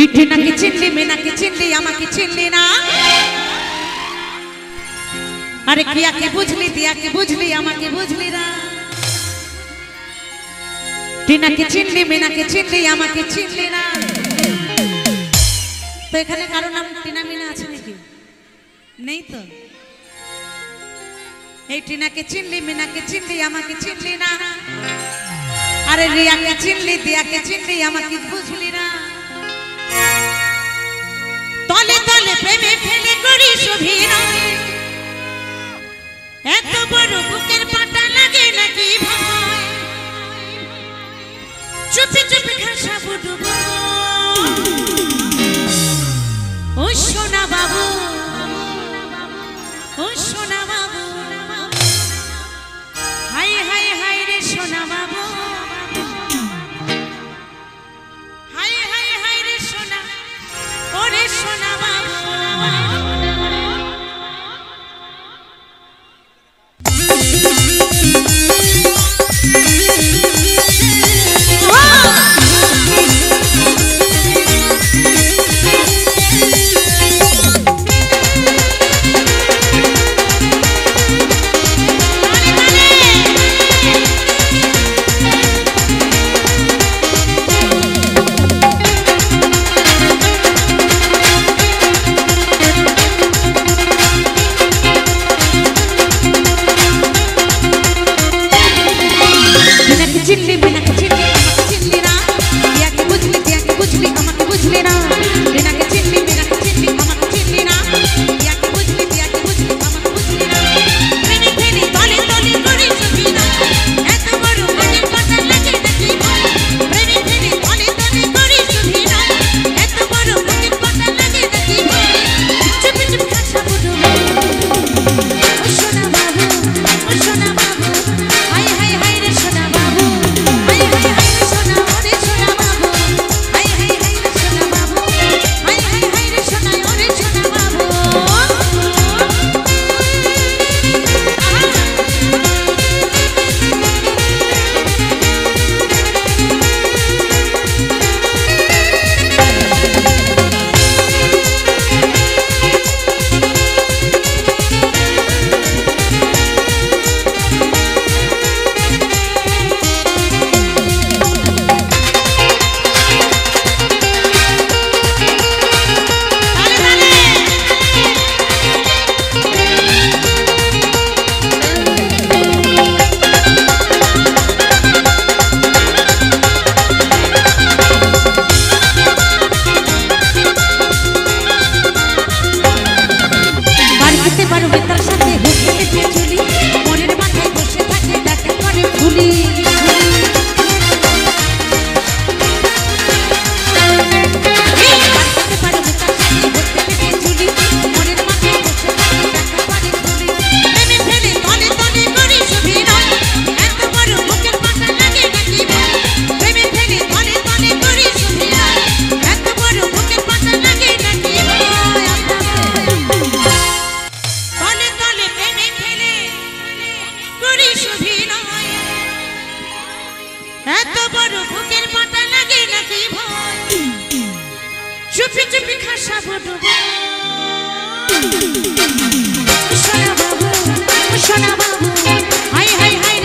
ইটি নাকি চিনলি মেনাকে চিনলি আমাকে চিনলি না আরে কিয়াকে বুঝলি দিয়াকে বুঝলি আমাকে বুঝলি না টিনাকে চিনলি মেনাকে চিনলি আমাকে চিনলি না তো এখানে কারো নাম টিনা মিনা আছে নাকি নেই তো এই টিনাকে চিনলি মেনাকে চিনলি আমাকে চিনলি না আরে রিয়াকে চিনলি দিয়াকে চিনলি আমাকে বুঝলি না তলে তলে প্রেমে ফেলে করিস অভিনয় এত বড় বুকের পাটা লাগে নাকি ভয় চুপি চুপি খাসা বুডুব ও সোনা বাবু ও সোনা বাবু হাই হাই হাই রে সোনা বাবু হাই হাই হাই রে সোনা ওরে সোনা বাবু चुपी चुपी खासा बुडुब सोना बाबू हाय हाय हाय